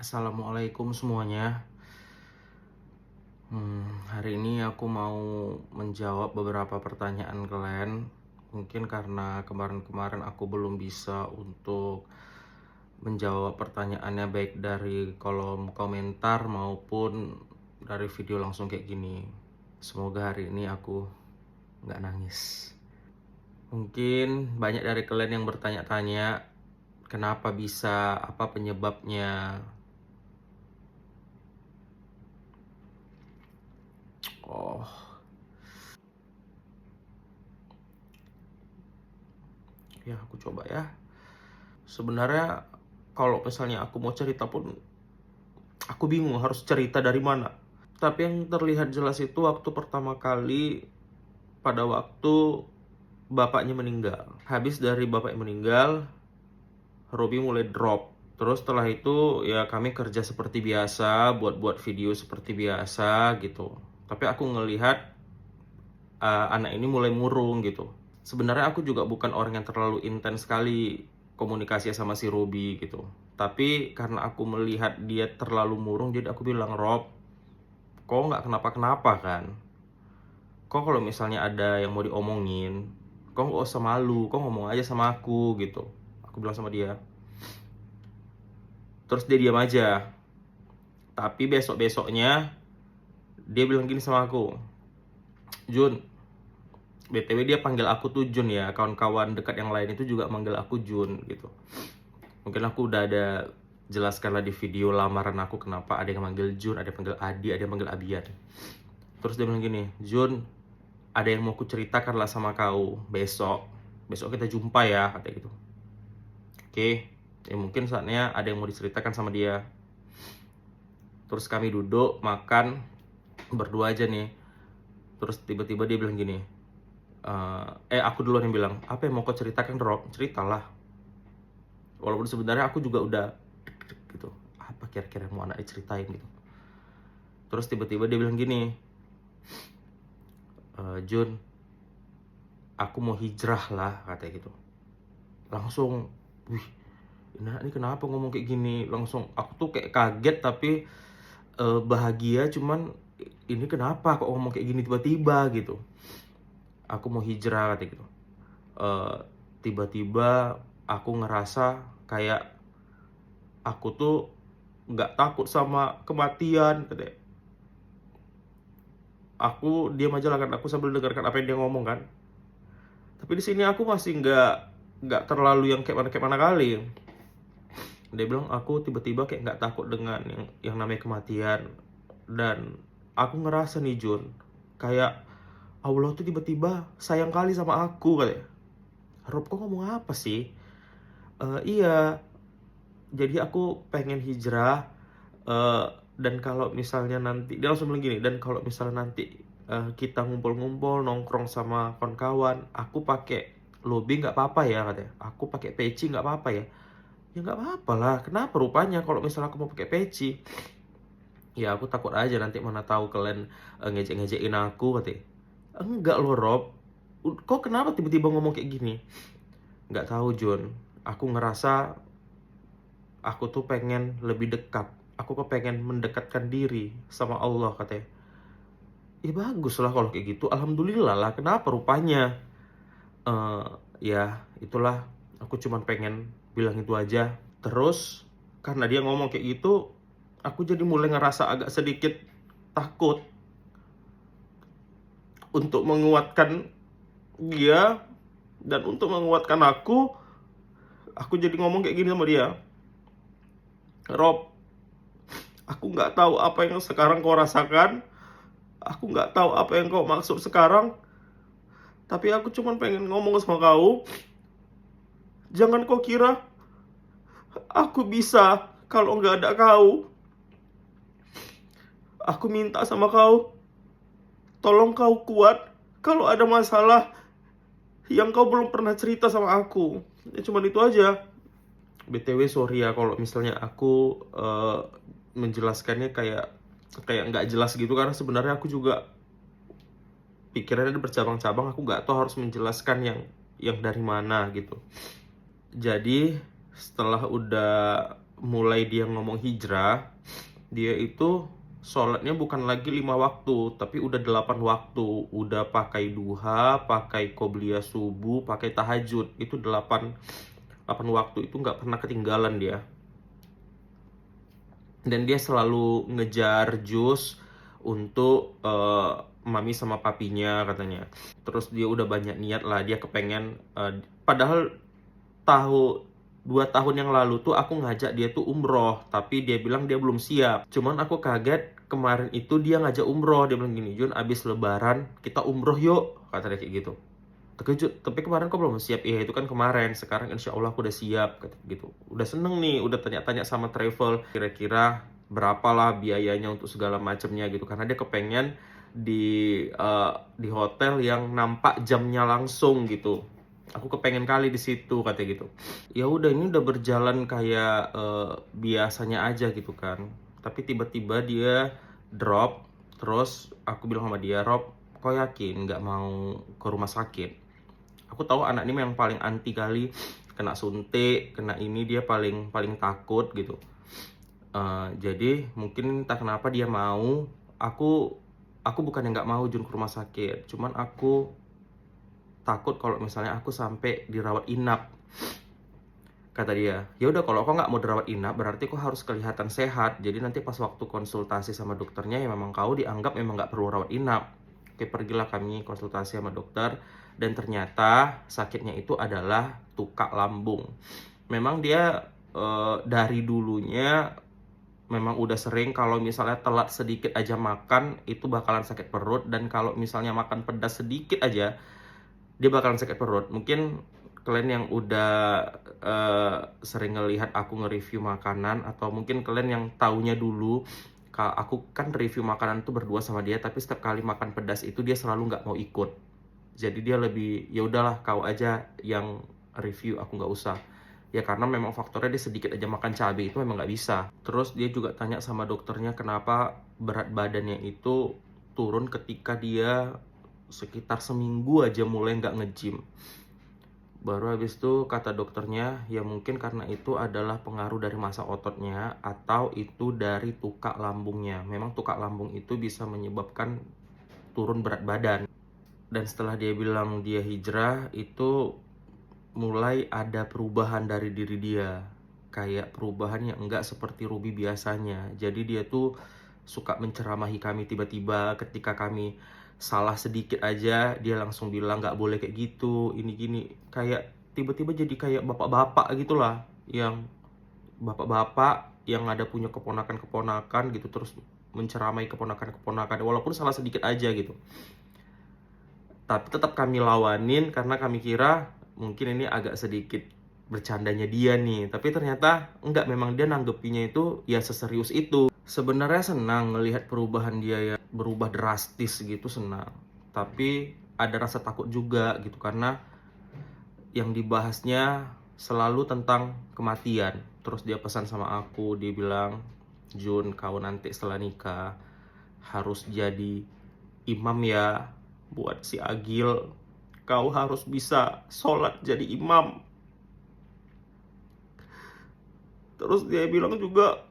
Assalamualaikum semuanya. Hari ini aku mau menjawab beberapa pertanyaan kalian. Mungkin karena kemarin-kemarin aku belum bisa untuk menjawab pertanyaannya baik dari kolom komentar maupun dari video langsung kayak gini. Semoga hari ini aku nggak nangis. Mungkin banyak dari kalian yang bertanya-tanya kenapa bisa, apa penyebabnya. Oh, ya aku coba ya. Sebenarnya kalau misalnya aku mau cerita pun aku bingung harus cerita dari mana. Tapi yang terlihat jelas itu waktu pertama kali pada waktu bapaknya meninggal. Habis dari bapaknya meninggal, Robby mulai drop. Terus setelah itu ya kami kerja seperti biasa, buat-buat video seperti biasa gitu. Tapi aku ngelihat anak ini mulai murung gitu. Sebenarnya aku juga bukan orang yang terlalu intens sekali komunikasi sama si Robby gitu. Tapi karena aku melihat dia terlalu murung, jadi aku bilang, Rob, kok nggak kenapa-kenapa kan? Kok kalau misalnya ada yang mau diomongin, kok nggak usah malu, kok ngomong aja sama aku gitu. Aku bilang sama dia. Terus dia diam aja. Tapi besok-besoknya dia bilang gini sama aku, Jun, BTW dia panggil aku tuh Jun ya, kawan-kawan dekat yang lain itu juga manggil aku Jun gitu. Mungkin aku udah ada jelaskan lah di video lamaran aku kenapa ada yang manggil Jun, ada yang panggil Adi, ada yang panggil Abian. Terus dia bilang gini, Jun, ada yang mau aku ceritakan lah sama kau besok. Besok kita jumpa ya, katanya gitu. Oke, ya mungkin saatnya ada yang mau diceritakan sama dia. Terus kami duduk, makan, berdua aja nih. Terus tiba-tiba dia bilang gini, aku duluan yang bilang, apa yang mau kau ceritakan, Rob? Ceritalah. Walaupun sebenarnya aku juga udah gitu, apa kira-kira mau anak diceritain gitu. Terus tiba-tiba dia bilang gini, Jun, aku mau hijrah lah, katanya gitu. Langsung, wih, ini kenapa ngomong kayak gini? Langsung aku tuh kayak kaget tapi bahagia, cuman ini kenapa kok ngomong kayak gini tiba-tiba gitu. Aku mau hijrah, katanya gitu. Tiba-tiba aku ngerasa kayak aku tuh nggak takut sama kematian, katanya. Aku diam aja lah kan, aku sambil dengarkan apa yang dia ngomong kan. Tapi di sini aku masih nggak terlalu yang kayak mana kali. Dia bilang aku tiba-tiba kayak nggak takut dengan yang namanya kematian. Dan aku ngerasa nih Jun, kayak Allah tuh tiba-tiba sayang kali sama aku, katanya. Rob, kok ngomong apa sih? Iya, jadi aku pengen hijrah. eh, dan kalau misalnya nanti dia langsung bilang gini, dan kalau misalnya nanti kita ngumpul-ngumpul nongkrong sama kawan-kawan, aku pakai lobby nggak apa-apa ya, katanya. Aku pakai peci nggak apa-apa ya. Ya nggak apa-apa lah, kenapa rupanya kalau misalnya aku mau pakai peci? Ya aku takut aja nanti mana tahu kalian ngejek-ngejekin aku, katanya. Enggak loh Rob, kok kenapa tiba-tiba ngomong kayak gini? Nggak tahu John, aku ngerasa aku tuh pengen lebih dekat. Aku kepengen mendekatkan diri sama Allah, katanya. Ya bagus lah kalau kayak gitu, alhamdulillah lah, kenapa rupanya? Eh, ya itulah, aku cuman pengen bilang itu aja. Terus karena dia ngomong kayak gitu, aku jadi mulai ngerasa agak sedikit takut untuk menguatkan dia. Dan untuk menguatkan aku jadi ngomong kayak gini sama dia, Rob, aku nggak tahu apa yang sekarang kau rasakan, aku nggak tahu apa yang kau maksud sekarang, tapi aku cuma pengen ngomong sama kau, jangan kau kira aku bisa kalau nggak ada kau. Aku minta sama kau, tolong kau kuat kalau ada masalah yang kau belum pernah cerita sama aku. Ya cuma itu aja. BTW sorry ya kalau misalnya aku menjelaskannya kayak nggak jelas gitu, karena sebenarnya aku juga pikirannya bercabang-cabang, aku nggak tahu harus menjelaskan yang dari mana gitu. Jadi setelah udah mulai dia ngomong hijrah, dia itu sholatnya bukan lagi 5 waktu, tapi udah 8 waktu. Udah pakai duha, pakai qobliyah subuh, pakai tahajud. Itu 8 waktu itu nggak pernah ketinggalan dia. Dan dia selalu ngejar jus untuk mami sama papinya katanya. Terus dia udah banyak niat lah, dia kepengen padahal 2 tahun yang lalu tuh aku ngajak dia tuh umroh, tapi dia bilang dia belum siap. Cuman aku kaget kemarin itu dia ngajak umroh, dia bilang gini, Jun abis lebaran kita umroh yuk, kata dia kayak gitu. Terkejut, tapi kemarin kok belum siap? Iya itu kan kemarin, sekarang insya Allah aku udah siap, kata gitu. Udah seneng nih, udah tanya-tanya sama travel, kira-kira berapalah biayanya untuk segala macamnya gitu, karena dia kepengen di hotel yang nampak jamnya langsung gitu. Aku kepengen kali di situ katanya gitu. Ya udah, ini udah berjalan kayak biasanya aja gitu kan. Tapi tiba-tiba dia drop. Terus aku bilang sama dia, Rob, kok yakin nggak mau ke rumah sakit? Aku tahu anak ini memang paling anti kali, kena suntik, kena ini dia paling paling takut gitu. Jadi mungkin entah kenapa dia mau. Aku bukan yang nggak mau Jun ke rumah sakit, cuman aku takut kalau misalnya aku sampai dirawat inap, kata dia. Ya udah, kalau kau nggak mau dirawat inap berarti kau harus kelihatan sehat, jadi nanti pas waktu konsultasi sama dokternya ya memang kau dianggap memang nggak perlu rawat inap. Oke, pergilah kami konsultasi sama dokter, dan ternyata sakitnya itu adalah tukak lambung. Memang dia dari dulunya memang udah sering kalau misalnya telat sedikit aja makan itu bakalan sakit perut, dan kalau misalnya makan pedas sedikit aja dia bakalan sakit perut. Mungkin kalian yang udah sering ngelihat aku nge-review makanan, atau mungkin kalian yang taunya dulu, aku kan review makanan tuh berdua sama dia, tapi setiap kali makan pedas itu dia selalu nggak mau ikut. Jadi dia lebih, ya udahlah kau aja yang review, aku nggak usah. Ya karena memang faktornya dia sedikit aja makan cabai itu memang nggak bisa. Terus dia juga tanya sama dokternya kenapa berat badannya itu turun ketika dia sekitar seminggu aja mulai nggak nge-gym. Baru habis itu kata dokternya, ya mungkin karena itu adalah pengaruh dari massa ototnya atau itu dari tukak lambungnya. Memang tukak lambung itu bisa menyebabkan turun berat badan. Dan setelah dia bilang dia hijrah, itu mulai ada perubahan dari diri dia. Kayak perubahan yang enggak seperti Ruby biasanya. Jadi dia tuh suka menceramahi kami tiba-tiba ketika kami salah sedikit aja, dia langsung bilang nggak boleh kayak gitu, ini gini. Kayak tiba-tiba jadi kayak bapak-bapak gitulah, yang bapak-bapak yang ada punya keponakan-keponakan gitu, terus menceramai keponakan-keponakan walaupun salah sedikit aja gitu. Tapi tetap kami lawanin karena kami kira mungkin ini agak sedikit bercandanya dia nih. Tapi ternyata enggak, memang dia nanggepinnya itu ya seserius itu. Sebenarnya senang ngelihat perubahan dia ya berubah drastis gitu, senang. Tapi ada rasa takut juga gitu, karena yang dibahasnya selalu tentang kematian. Terus dia pesan sama aku, dia bilang, Jun, kau nanti setelah nikah harus jadi imam ya buat si Agil. Kau harus bisa sholat jadi imam. Terus dia bilang juga,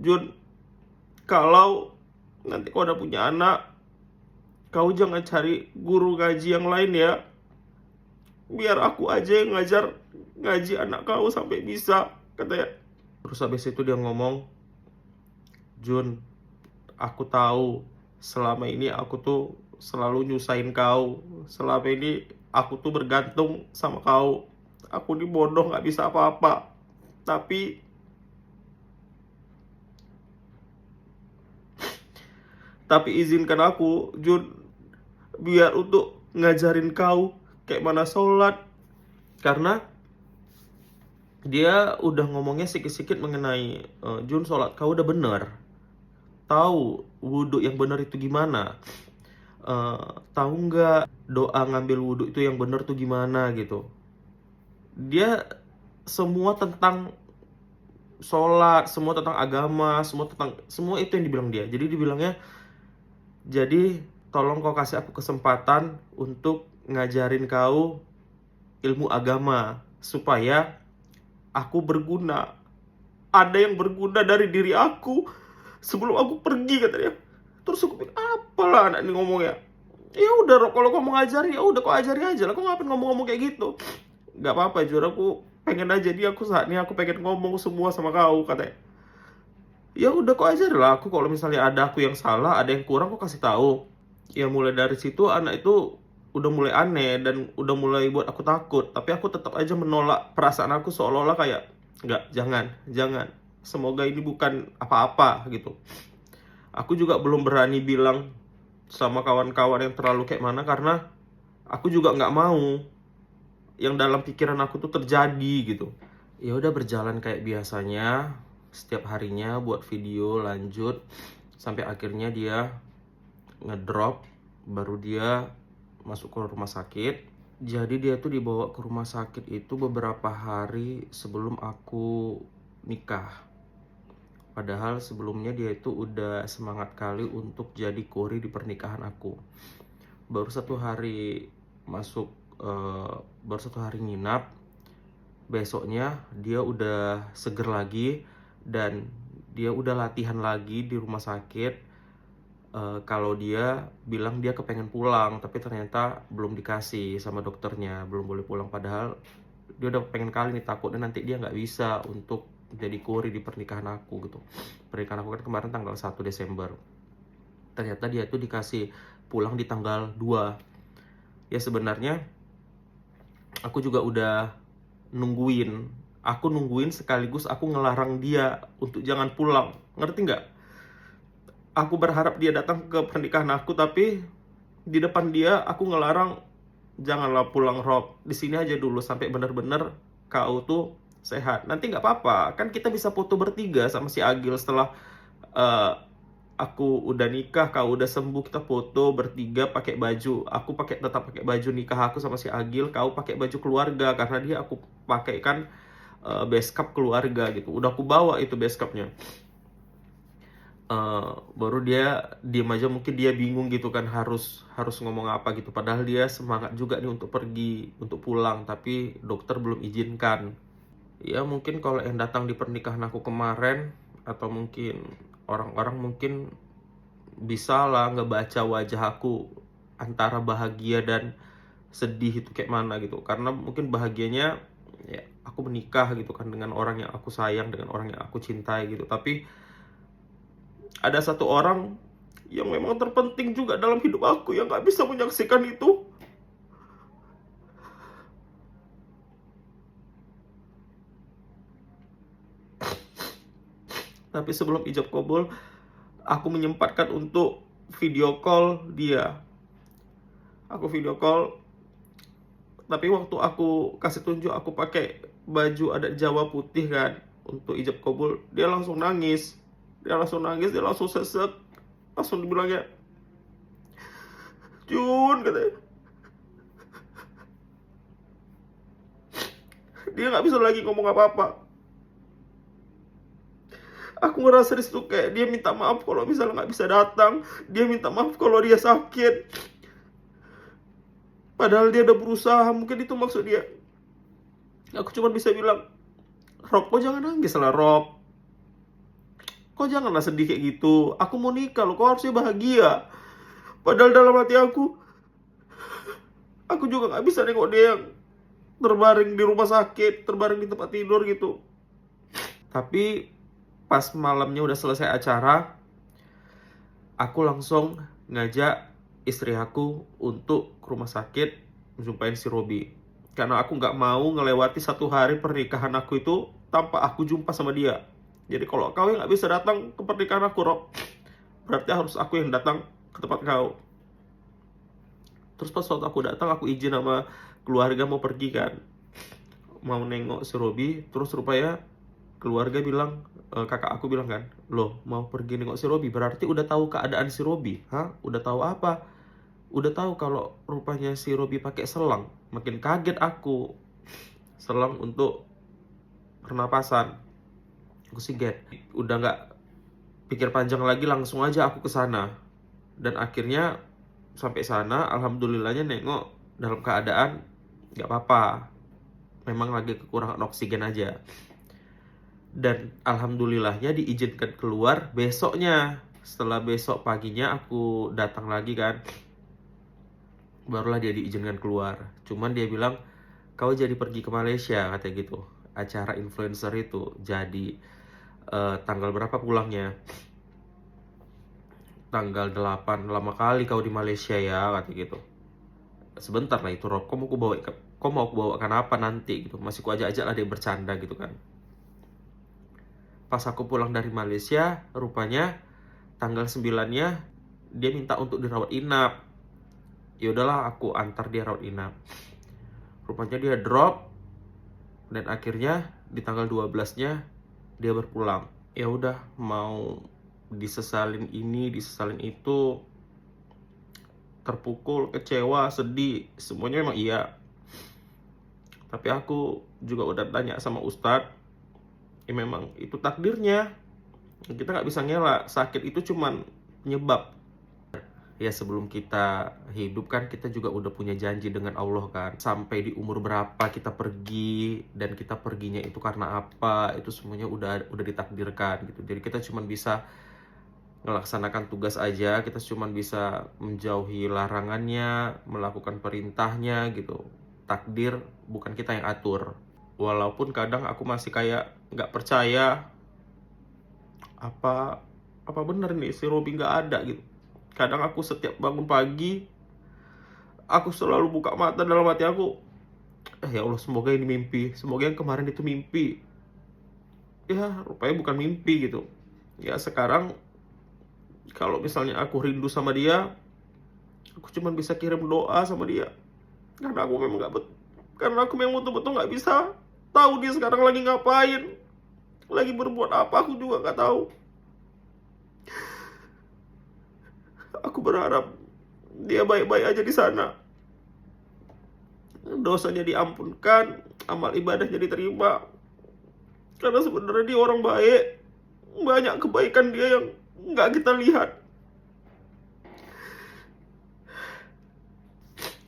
Jun, kalau nanti kau udah punya anak, kau jangan cari guru ngaji yang lain ya. Biar aku aja yang ngaji anak kau sampai bisa, katanya. Terus habis itu dia ngomong, Jun, aku tahu selama ini aku tuh selalu nyusahin kau. Selama ini aku tuh bergantung sama kau. Aku ini bodoh, gak bisa apa-apa. Tapi izinkan aku, Jun, biar untuk ngajarin kau kayak mana sholat. Karena dia udah ngomongnya sikit-sikit mengenai, Jun, sholat kau udah bener. Tahu wudhu yang bener itu gimana? Tahu nggak doa ngambil wudhu itu yang bener tuh gimana gitu? Dia semua tentang sholat, semua tentang agama, semua itu yang dibilang dia. Jadi dibilangnya, jadi tolong kau kasih aku kesempatan untuk ngajarin kau ilmu agama supaya aku berguna. Ada yang berguna dari diri aku sebelum aku pergi, katanya. Terus aku pikir, apalah anak ini ngomongnya. Ya udah Rob, kalau kamu ngajari, ya udah kau ajari aja lah. Kau ngapain ngomong-ngomong kayak gitu? Gak apa-apa Jur, aku pengen aja. Dia aku saat ini aku pengen ngomong semua sama kau, katanya. Ya udah kok ajar lah aku, kalau misalnya ada aku yang salah, ada yang kurang, kok kasih tahu. Ya mulai dari situ anak itu udah mulai aneh dan udah mulai buat aku takut. Tapi aku tetap aja menolak perasaan aku, seolah-olah kayak nggak, jangan, semoga ini bukan apa-apa gitu. Aku juga belum berani bilang sama kawan-kawan yang terlalu kayak mana, karena aku juga nggak mau yang dalam pikiran aku tuh terjadi gitu. Ya udah berjalan kayak biasanya, setiap harinya buat video lanjut sampai akhirnya dia ngedrop, baru dia masuk ke rumah sakit. Jadi dia tuh dibawa ke rumah sakit itu beberapa hari sebelum aku nikah. Padahal sebelumnya dia itu udah semangat kali untuk jadi kori di pernikahan aku. Baru satu hari masuk, baru satu hari nginap, besoknya dia udah seger lagi dan dia udah latihan lagi di rumah sakit. Kalau dia bilang dia kepengen pulang, tapi ternyata belum dikasih sama dokternya, belum boleh pulang. Padahal dia udah pengen kali nih, takutnya nanti dia nggak bisa untuk jadi kori di pernikahan aku gitu. Pernikahan aku kan kemarin tanggal 1 Desember. Ternyata dia tuh dikasih pulang di tanggal 2. Ya sebenarnya aku juga udah nungguin. Aku nungguin sekaligus aku ngelarang dia untuk jangan pulang. Ngerti nggak? Aku berharap dia datang ke pernikahan aku, tapi di depan dia aku ngelarang, janganlah pulang Rob. Di sini aja dulu sampai benar-benar kau tuh sehat. Nanti nggak apa-apa. Kan kita bisa foto bertiga sama si Agil setelah aku udah nikah, kau udah sembuh, kita foto bertiga pakai baju. Aku tetap pakai baju nikah aku sama si Agil, kau pakai baju keluarga karena dia aku pakai kan base cap keluarga gitu. Udah aku bawa itu base capnya. Baru dia diem aja, mungkin dia bingung gitu kan harus ngomong apa gitu. Padahal dia semangat juga nih untuk pergi, untuk pulang, tapi dokter belum izinkan. Ya mungkin kalau yang datang di pernikahan aku kemarin, atau mungkin orang-orang mungkin bisa lah ngebaca wajah aku antara bahagia dan sedih itu kayak mana gitu. Karena mungkin bahagianya ya aku menikah gitu kan dengan orang yang aku sayang, dengan orang yang aku cintai gitu. Tapi ada satu orang yang memang terpenting juga dalam hidup aku yang gak bisa menyaksikan itu. Tapi sebelum ijab kabul, aku menyempatkan untuk video call dia. Aku video call, tapi waktu aku kasih tunjuk aku pakai baju adat Jawa putih kan untuk ijab kabul, dia langsung nangis. Dia langsung sesek. Langsung dibilangnya, Jun, katanya. Dia gak bisa lagi ngomong apa-apa. Aku ngerasa disitu kayak dia minta maaf kalau misalnya gak bisa datang. Dia minta maaf kalau dia sakit. Padahal dia udah berusaha, mungkin itu maksud dia. Aku cuma bisa bilang, Rob, kok jangan nangis lah, Rob. Kok janganlah sedih kayak gitu. Aku mau nikah loh, kok harusnya bahagia. Padahal dalam hati aku juga gak bisa nengok dia yang terbaring di rumah sakit, terbaring di tempat tidur gitu. Tapi pas malamnya udah selesai acara, aku langsung ngajak istri aku untuk ke rumah sakit jumpain si Robi. Karena aku gak mau ngelewati satu hari pernikahan aku itu tanpa aku jumpa sama dia. Jadi kalau kau yang gak bisa datang ke pernikahan aku, Rob, berarti harus aku yang datang ke tempat kau. Terus pas waktu aku datang, aku izin sama keluarga mau pergi kan, mau nengok si Robi. Terus rupanya keluarga bilang, kakak aku bilang kan, loh mau pergi nengok si Robi berarti udah tahu keadaan si Robi. Hah? Udah tahu apa? Udah tahu kalau rupanya si Robi pakai selang. Makin kaget aku. Selang untuk pernapasan, oksigen. Udah nggak pikir panjang lagi, langsung aja aku ke sana. Dan akhirnya sampai sana, alhamdulillahnya nengok dalam keadaan nggak apa-apa. memang lagi kekurangan oksigen aja. Dan alhamdulillahnya diizinkan keluar besoknya. Setelah besok paginya aku datang lagi kan, barulah dia diizinkan keluar. Cuman dia bilang, kau jadi pergi ke Malaysia, katanya gitu. Acara influencer itu. Jadi tanggal berapa pulangnya? Tanggal 8. Lama kali kau di Malaysia ya, katanya gitu. Sebentar lah itu Rob, kau mau aku bawa kenapa nanti gitu. Masih ku ajak-ajak lah dia bercanda gitu kan. Pas aku pulang dari Malaysia, rupanya tanggal 9-nya dia minta untuk dirawat inap. Ya udahlah, aku antar dia rawat inap. Rupanya dia drop, dan akhirnya di tanggal 12-nya dia berpulang. Ya udah, mau disesalin ini, disesalin itu, terpukul, kecewa, sedih, semuanya memang iya. Tapi aku juga udah tanya sama Ustadz, ya memang itu takdirnya. Kita nggak bisa ngelak, sakit itu cuman penyebab. Ya sebelum kita hidup kan kita juga udah punya janji dengan Allah kan. Sampai di umur berapa kita pergi, dan kita perginya itu karena apa, itu semuanya udah ditakdirkan gitu. Jadi kita cuma bisa melaksanakan tugas aja, kita cuma bisa menjauhi larangannya, melakukan perintahnya gitu. Takdir bukan kita yang atur. Walaupun kadang aku masih kayak nggak percaya, apa bener nih si Robi nggak ada gitu. Kadang aku setiap bangun pagi, aku selalu buka mata dalam hati aku, ya Allah semoga ini mimpi, semoga yang kemarin itu mimpi. Ya rupanya bukan mimpi gitu. Ya sekarang kalau misalnya aku rindu sama dia, aku cuma bisa kirim doa sama dia. Karena aku memang betul-betul nggak bisa tahu dia sekarang lagi ngapain, lagi berbuat apa, aku juga nggak tahu. Aku berharap dia baik-baik aja di sana, dosanya diampunkan, amal ibadahnya diterima. Karena sebenarnya dia orang baik, banyak kebaikan dia yang nggak kita lihat.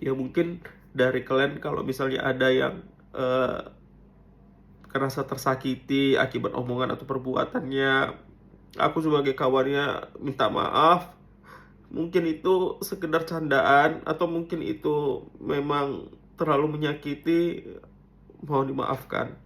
Ya mungkin dari kalian kalau misalnya ada yang kerasa tersakiti akibat omongan atau perbuatannya, aku sebagai kawannya minta maaf. Mungkin itu sekedar candaan, atau mungkin itu memang terlalu menyakiti, mohon dimaafkan.